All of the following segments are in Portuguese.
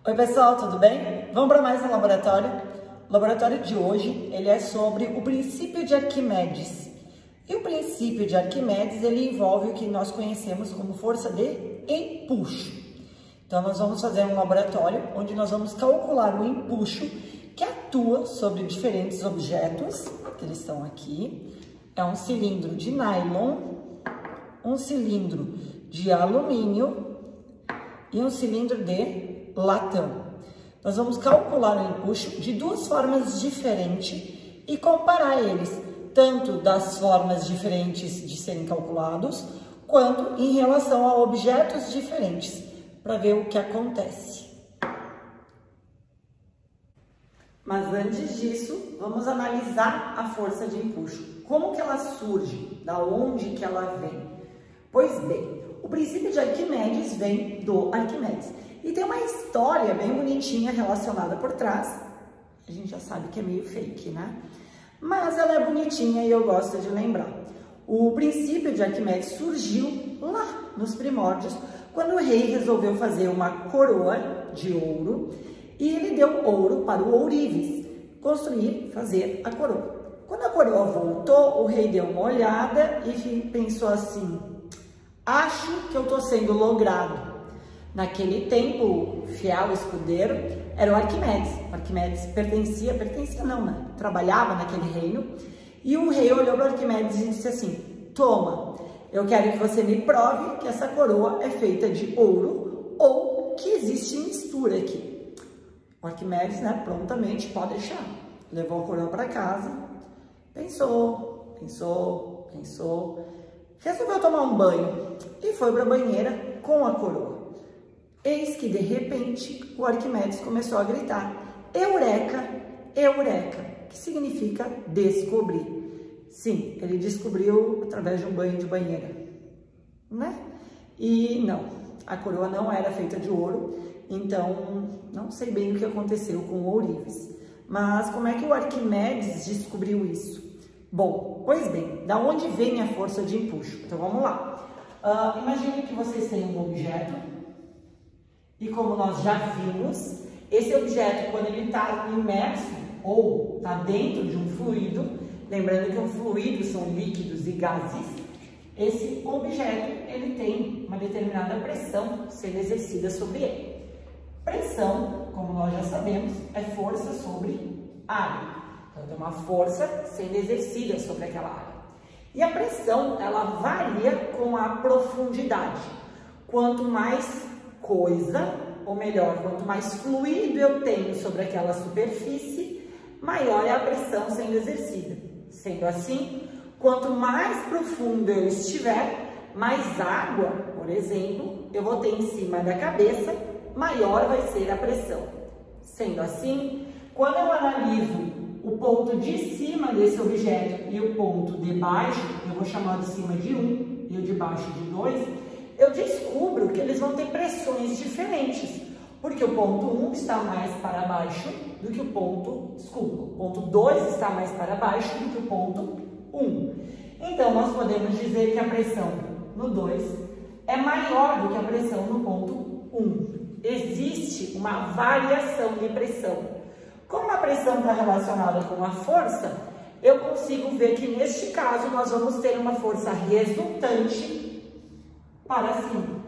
Oi pessoal, tudo bem? Vamos para mais um laboratório. O laboratório de hoje, ele é sobre o princípio de Arquimedes. E o princípio de Arquimedes, ele envolve o que nós conhecemos como força de empuxo. Então nós vamos fazer um laboratório onde nós vamos calcular o empuxo que atua sobre diferentes objetos, que eles estão aqui. É um cilindro de nylon, um cilindro de alumínio e um cilindro de latão. Nós vamos calcular o empuxo de duas formas diferentes e comparar eles, tanto das formas diferentes de serem calculados, quanto em relação a objetos diferentes, para ver o que acontece. Mas antes disso, vamos analisar a força de empuxo. Como que ela surge? Da onde que ela vem? Pois bem, o princípio de Arquimedes vem do Arquimedes. E tem uma história bem bonitinha relacionada por trás. A gente já sabe que é meio fake, né? Mas ela é bonitinha e eu gosto de lembrar. O princípio de Arquimedes surgiu lá nos primórdios, quando o rei resolveu fazer uma coroa de ouro e ele deu ouro para o ourives construir, fazer a coroa. Quando a coroa voltou, o rei deu uma olhada e pensou assim: acho que eu estou sendo logrado. Naquele tempo, o fiel escudeiro era o Arquimedes. O Arquimedes pertencia não, né? Trabalhava naquele reino. E o rei olhou para o Arquimedes e disse assim: toma, eu quero que você me prove que essa coroa é feita de ouro ou que existe mistura aqui. O Arquimedes, né, prontamente, pode deixar. Levou a coroa para casa, pensou, resolveu tomar um banho e foi para a banheira com a coroa. Eis que, de repente, o Arquimedes começou a gritar: Eureka, Eureka, que significa descobrir. Sim, ele descobriu através de um banho de banheira, né? E não, a coroa não era feita de ouro, então não sei bem o que aconteceu com o ourives. Mas como é que o Arquimedes descobriu isso? Bom, pois bem, da onde vem a força de empuxo? Então vamos lá. Imagine que vocês têm um objeto. E como nós já vimos, esse objeto, quando ele está imerso ou está dentro de um fluido, lembrando que um fluido são líquidos e gases, esse objeto ele tem uma determinada pressão sendo exercida sobre ele. Pressão, como nós já sabemos, é força sobre área. Então tem uma força sendo exercida sobre aquela área. E a pressão, ela varia com a profundidade. Quanto mais coisa, ou melhor, quanto mais fluido eu tenho sobre aquela superfície, maior é a pressão sendo exercida. Sendo assim, quanto mais profundo eu estiver, mais água, por exemplo, eu vou ter em cima da cabeça, maior vai ser a pressão. Sendo assim, quando eu analiso o ponto de cima desse objeto e o ponto de baixo, eu vou chamar de cima de 1 e o de baixo de 2, eu descubro que eles vão ter pressões diferentes, porque o ponto 1 está mais para baixo do que o ponto 2 está mais para baixo do que o ponto 1. Então, nós podemos dizer que a pressão no 2 é maior do que a pressão no ponto 1. Existe uma variação de pressão. Como a pressão está relacionada com a força, eu consigo ver que neste caso nós vamos ter uma força resultante para cima.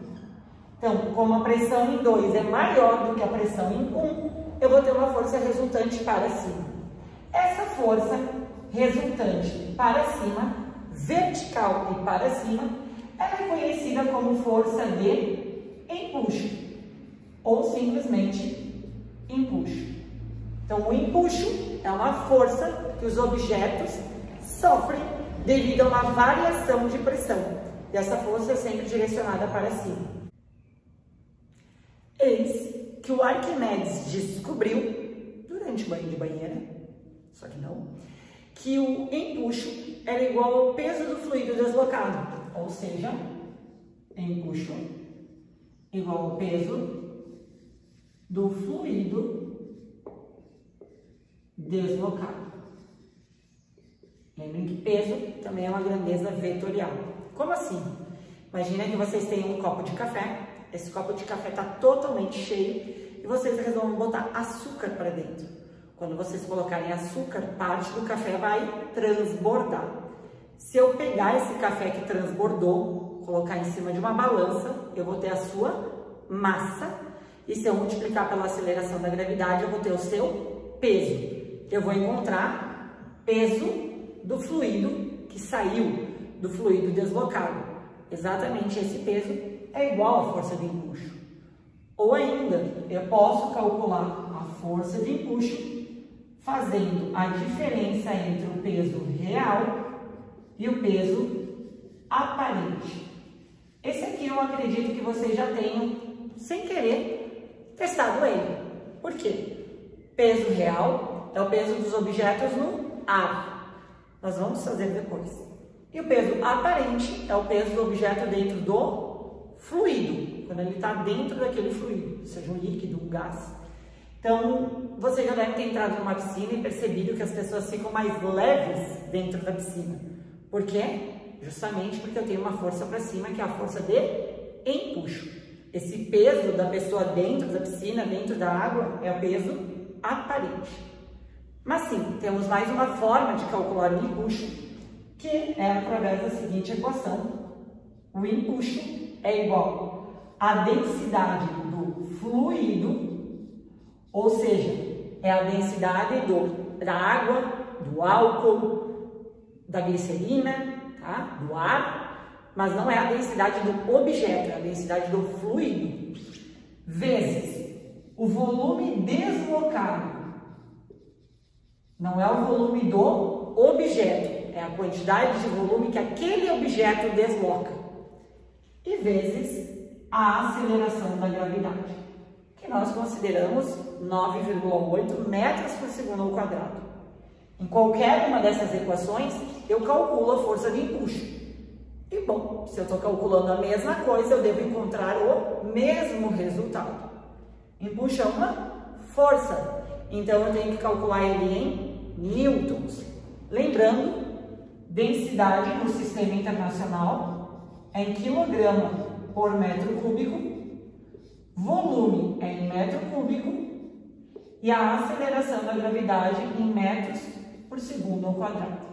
Então, como a pressão em 2 é maior do que a pressão em 1, eu vou ter uma força resultante para cima. Essa força resultante para cima, vertical e para cima, ela é conhecida como força de empuxo, ou simplesmente empuxo. Então, o empuxo é uma força que os objetos sofrem devido a uma variação de pressão. E essa força é sempre direcionada para cima. Eis que o Arquimedes descobriu, durante o banho de banheira, só que não, que o empuxo era igual ao peso do fluido deslocado. Ou seja, empuxo igual ao peso do fluido deslocado. Lembrem que peso também é uma grandeza vetorial. Como assim? Imagina que vocês têm um copo de café, esse copo de café está totalmente cheio e vocês resolvem botar açúcar para dentro. Quando vocês colocarem açúcar, parte do café vai transbordar. Se eu pegar esse café que transbordou, colocar em cima de uma balança, eu vou ter a sua massa. E se eu multiplicar pela aceleração da gravidade, eu vou ter o seu peso. Eu vou encontrar peso do fluido que saiu, do fluido deslocado. Exatamente esse peso é igual à força de empuxo. Ou ainda, eu posso calcular a força de empuxo fazendo a diferença entre o peso real e o peso aparente. Esse aqui eu acredito que vocês já tenham, sem querer, testado ele. Por quê? Peso real é o peso dos objetos no ar. Nós vamos fazer depois. E o peso aparente é o peso do objeto dentro do fluido, quando ele está dentro daquele fluido, seja um líquido, um gás. Então, você já deve ter entrado numa piscina e percebido que as pessoas ficam mais leves dentro da piscina. Por quê? Justamente porque eu tenho uma força para cima, que é a força de empuxo. Esse peso da pessoa dentro da piscina, dentro da água, é o peso aparente. Mas sim, temos mais uma forma de calcular o empuxo, que é através da seguinte equação. O empuxo é igual à densidade do fluido, ou seja, é a densidade da água, do álcool, da glicerina, tá? Do ar, mas não é a densidade do objeto, é a densidade do fluido, vezes o volume deslocado. Não é o volume do objeto, é a quantidade de volume que aquele objeto desloca. E vezes a aceleração da gravidade, que nós consideramos 9,8 metros por segundo ao quadrado. Em qualquer uma dessas equações, eu calculo a força de empuxo. E bom, se eu estou calculando a mesma coisa, eu devo encontrar o mesmo resultado. Empuxo é uma força, então eu tenho que calcular ele em newtons. Lembrando, densidade no sistema internacional é em quilograma por metro cúbico, volume é em metro cúbico e a aceleração da gravidade em metros por segundo ao quadrado.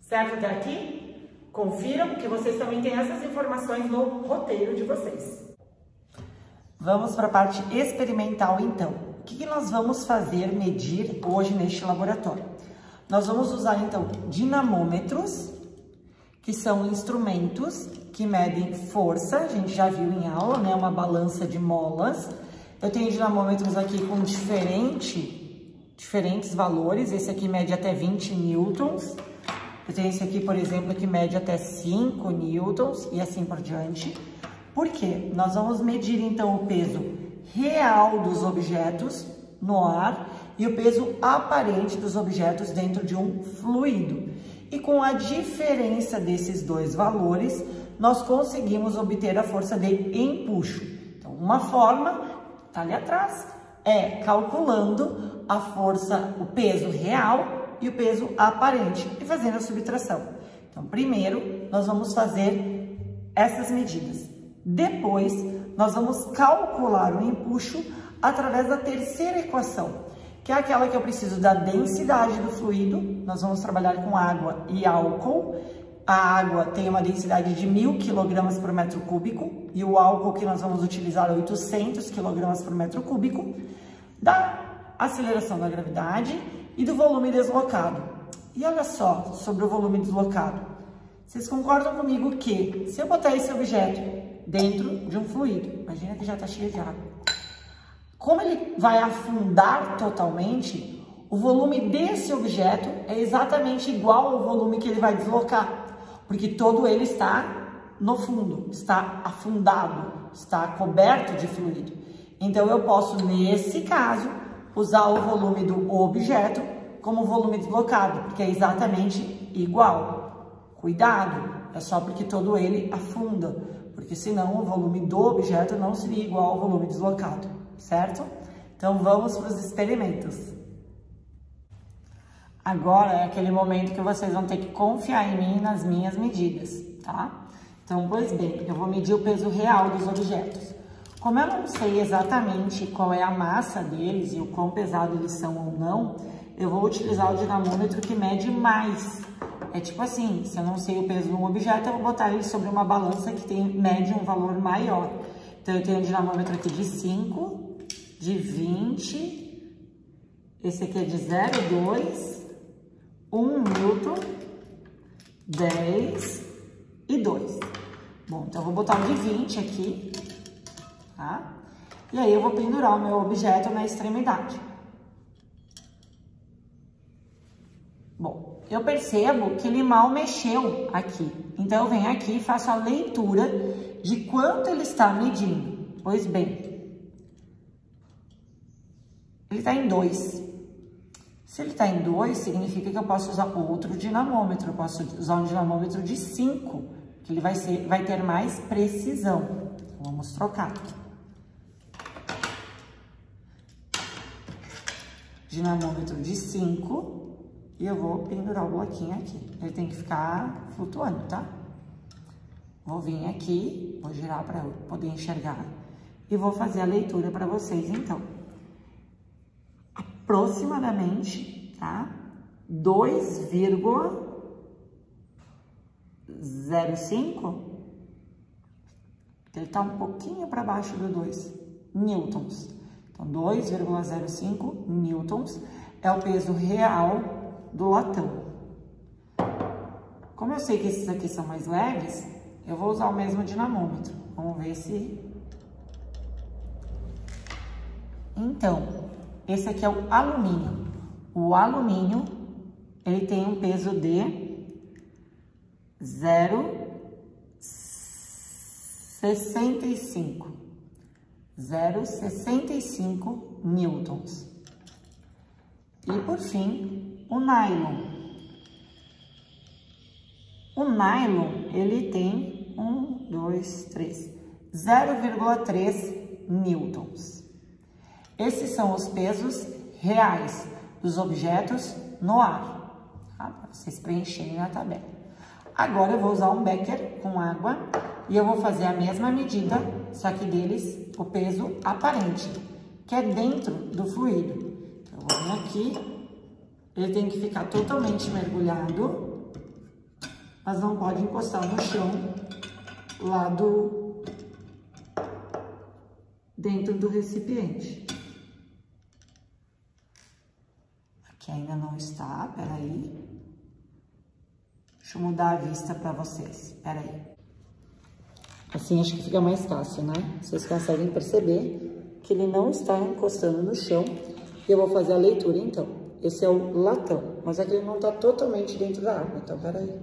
Certo até aqui? Confiram que vocês também têm essas informações no roteiro de vocês. Vamos para a parte experimental então. O que nós vamos fazer, medir hoje neste laboratório? Nós vamos usar então dinamômetros, que são instrumentos que medem força, a gente já viu em aula, né? Uma balança de molas. Eu tenho dinamômetros aqui com diferentes valores, esse aqui mede até 20 newtons. Eu tenho esse aqui, por exemplo, que mede até 5 newtons e assim por diante. Por quê? Nós vamos medir então o peso real dos objetos no ar e o peso aparente dos objetos dentro de um fluido. E com a diferença desses dois valores, nós conseguimos obter a força de empuxo. Então, uma forma, tá ali atrás, é calculando a força, o peso real e o peso aparente e fazendo a subtração. Então, primeiro, nós vamos fazer essas medidas. Depois, nós vamos calcular o empuxo através da terceira equação, que é aquela que eu preciso da densidade do fluido. Nós vamos trabalhar com água e álcool. A água tem uma densidade de 1000 kg por metro cúbico e o álcool que nós vamos utilizar é 800 kg por metro cúbico. Da aceleração da gravidade e do volume deslocado. E olha só sobre o volume deslocado. Vocês concordam comigo que se eu botar esse objeto dentro de um fluido, imagina que já está cheio de água, como ele vai afundar totalmente, o volume desse objeto é exatamente igual ao volume que ele vai deslocar, porque todo ele está no fundo, está afundado, está coberto de fluido. Então, eu posso, nesse caso, usar o volume do objeto como volume deslocado, porque é exatamente igual. Cuidado, é só porque todo ele afunda, porque senão o volume do objeto não seria igual ao volume deslocado, certo? Então, vamos para os experimentos. Agora é aquele momento que vocês vão ter que confiar em mim nas minhas medidas, tá? Então, pois bem, eu vou medir o peso real dos objetos. Como eu não sei exatamente qual é a massa deles e o quão pesado eles são ou não, eu vou utilizar o dinamômetro que mede mais. É tipo assim, se eu não sei o peso de um objeto, eu vou botar ele sobre uma balança que mede um valor maior. Então, eu tenho um dinamômetro aqui de 5, de 20, esse aqui é de 0,2, 1 Newton, 10 e 2. Bom, então eu vou botar o de 20 aqui, tá? E aí eu vou pendurar o meu objeto na extremidade. Bom, eu percebo que ele mal mexeu aqui. Então, eu venho aqui e faço a leitura de quanto ele está medindo. Pois bem, ele está em 2. Se ele está em 2, significa que eu posso usar outro dinamômetro. Eu posso usar um dinamômetro de 5, que ele vai ter mais precisão. Então, vamos trocar. Dinamômetro de 5. E eu vou pendurar o bloquinho aqui. Ele tem que ficar flutuando, tá? Vou vir aqui, vou girar para eu poder enxergar. E vou fazer a leitura para vocês, então. Aproximadamente, tá? 2,05. Ele tá um pouquinho para baixo do 2 newtons. Então, 2,05 newtons é o peso real do latão. Como eu sei que esses aqui são mais leves, eu vou usar o mesmo dinamômetro. Vamos ver se... Então, esse aqui é o alumínio. O alumínio, ele tem um peso de 0,65. 0,65 newtons. E, por fim, o nylon. O nylon, ele tem 0,3 newtons. Esses são os pesos reais dos objetos no ar, tá? Para vocês preencherem na tabela. Agora, eu vou usar um becker com água e eu vou fazer a mesma medida, só que deles, o peso aparente, que é dentro do fluido. Então, eu vou vir aqui. Ele tem que ficar totalmente mergulhado, mas não pode encostar no chão lá dentro do recipiente. Aqui ainda não está, peraí. Deixa eu mudar a vista para vocês, peraí. Assim acho que fica mais fácil, né? Vocês conseguem perceber que ele não está encostando no chão. E eu vou fazer a leitura então. Esse é o latão, mas aqui ele não está totalmente dentro da água, então peraí.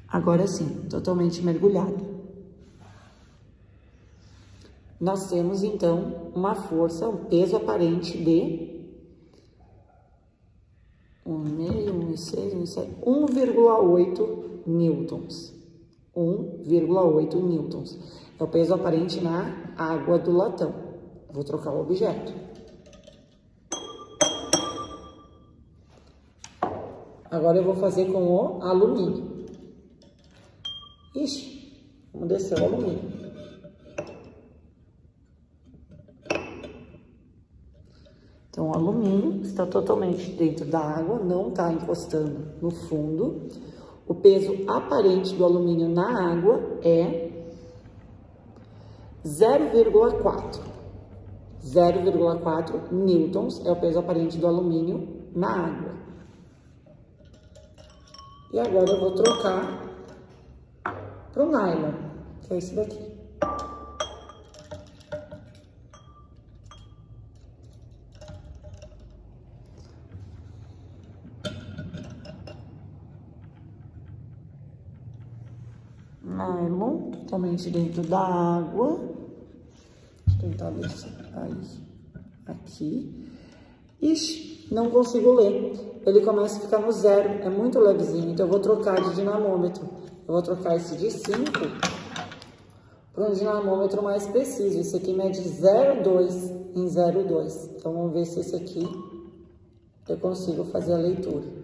Agora sim, totalmente mergulhado. Nós temos então uma força, um peso aparente de 1,8 newtons. 1,8 newtons. É o peso aparente na água do latão. Vou trocar o objeto. Agora eu vou fazer com o alumínio. Ixi, vamos descer o alumínio. Então, o alumínio está totalmente dentro da água, não está encostando no fundo. O peso aparente do alumínio na água é 0,4. 0,4 newtons é o peso aparente do alumínio na água. E agora eu vou trocar para o nylon, que é esse daqui. Nylon, totalmente dentro da água. Deixa eu tentar descer aí, aqui. Ixi, não consigo ler. Ele começa a ficar no 0, é muito levezinho, então eu vou trocar de dinamômetro. Eu vou trocar esse de 5 para um dinamômetro mais preciso. Esse aqui mede 0,2 em 0,2. Então, vamos ver se esse aqui eu consigo fazer a leitura.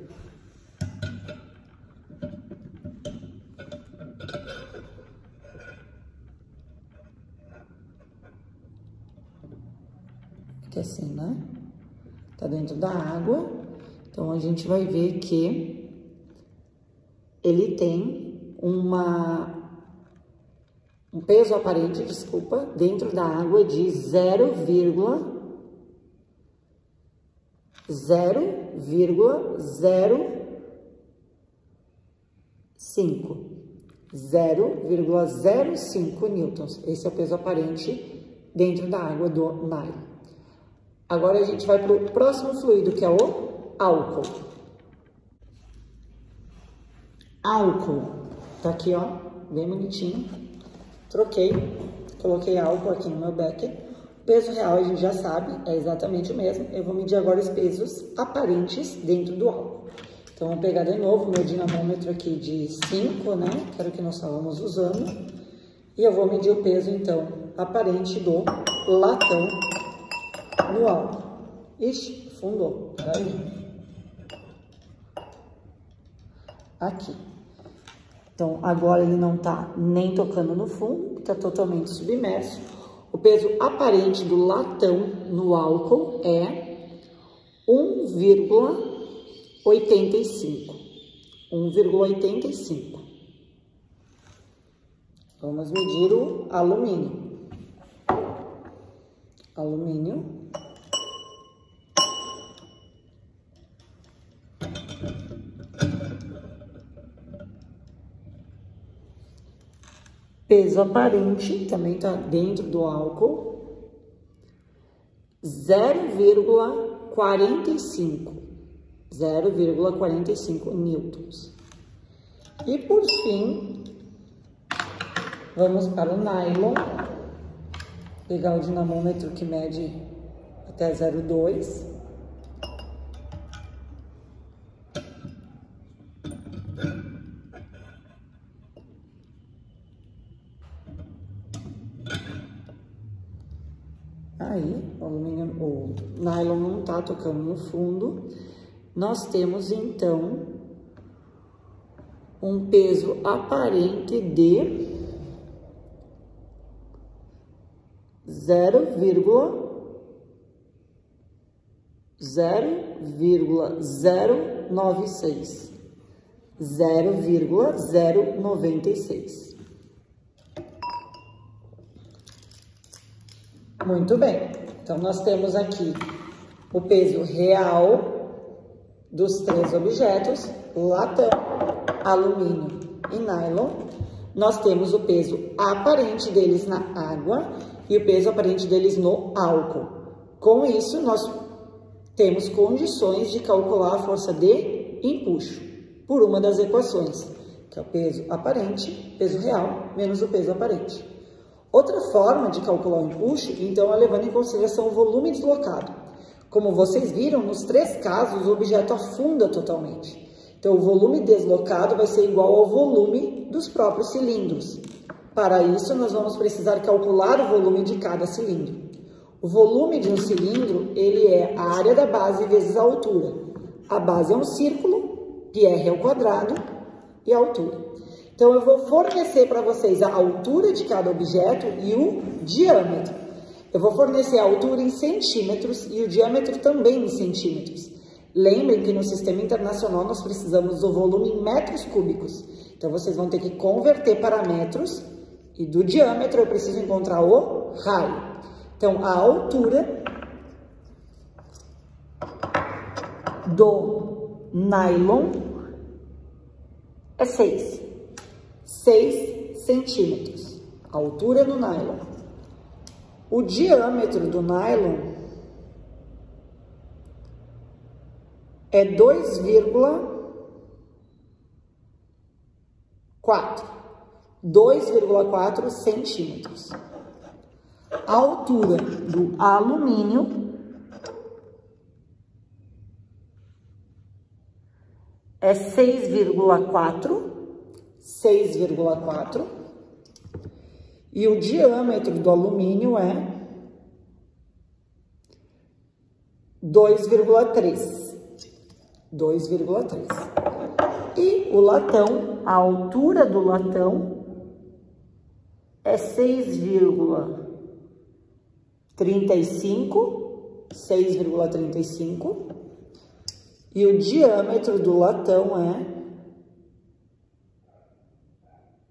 Aqui assim, né? Tá dentro da água. Então, a gente vai ver que ele tem um peso aparente, desculpa, dentro da água de 0,05. 0,05 newtons. Esse é o peso aparente dentro da água do nylon. Agora a gente vai para o próximo fluido, que é o álcool. Álcool. Tá aqui, ó, bem bonitinho. Troquei, coloquei álcool aqui no meu becker. O peso real a gente já sabe, é exatamente o mesmo. Eu vou medir agora os pesos aparentes dentro do álcool. Então, vou pegar de novo o meu dinamômetro aqui de 5, né? Que era o que nós estávamos usando. E eu vou medir o peso, então, aparente do latão no álcool. Ixi, afundou. Peraí. Aqui. Então, agora ele não tá nem tocando no fundo, tá totalmente submerso. O peso aparente do latão no álcool é 1,85. 1,85. Vamos medir o alumínio. Alumínio. Peso aparente, também está dentro do álcool, 0,45. 0,45 newtons. E por fim, vamos para o nylon. Pegar o dinamômetro que mede até 0,2. Aí, o nylon não tá tocando no fundo. Nós temos, então, um peso aparente de 0,096. 0,096. Muito bem. Então, nós temos aqui o peso real dos três objetos, latão, alumínio e nylon. Nós temos o peso aparente deles na água e o peso aparente deles no álcool. Com isso, nós temos condições de calcular a força de empuxo por uma das equações, que é o peso aparente, peso real, menos o peso aparente. Outra forma de calcular o empuxo, então, é levando em consideração o volume deslocado. Como vocês viram, nos três casos, o objeto afunda totalmente. Então, o volume deslocado vai ser igual ao volume dos próprios cilindros. Para isso, nós vamos precisar calcular o volume de cada cilindro. O volume de um cilindro, ele é a área da base vezes a altura. A base é um círculo, πr ao quadrado, e a altura. Então, eu vou fornecer para vocês a altura de cada objeto e o diâmetro. Eu vou fornecer a altura em centímetros e o diâmetro também em centímetros. Lembrem que no sistema internacional nós precisamos do volume em metros cúbicos. Então, vocês vão ter que converter para metros e do diâmetro eu preciso encontrar o raio. Então, a altura do nylon é 6 centímetros. A altura do nylon. O diâmetro do nylon é 2,4 centímetros. A altura do alumínio é 6,4 e o diâmetro do alumínio é 2,3. E o latão, a altura do latão é 6,35. E o diâmetro do latão é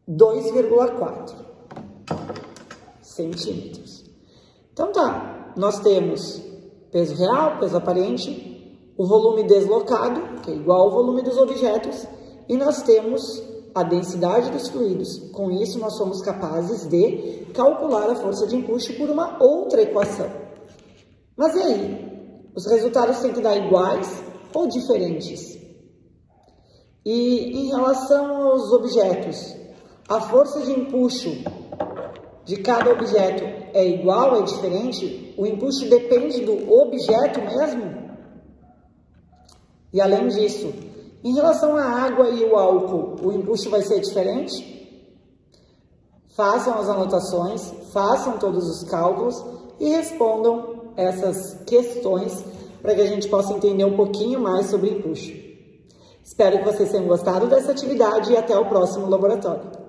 2,4 centímetros. Então tá, nós temos peso real, peso aparente, o volume deslocado, que é igual ao volume dos objetos, e nós temos a densidade dos fluidos. Com isso, nós somos capazes de calcular a força de empuxo por uma outra equação. Mas e aí? Os resultados têm que dar iguais ou diferentes? E em relação aos objetos, a força de empuxo de cada objeto é igual, é diferente? O empuxo depende do objeto mesmo? E além disso, em relação à água e o álcool, o empuxo vai ser diferente? Façam as anotações, façam todos os cálculos e respondam essas questões para que a gente possa entender um pouquinho mais sobre empuxo. Espero que vocês tenham gostado dessa atividade e até o próximo laboratório.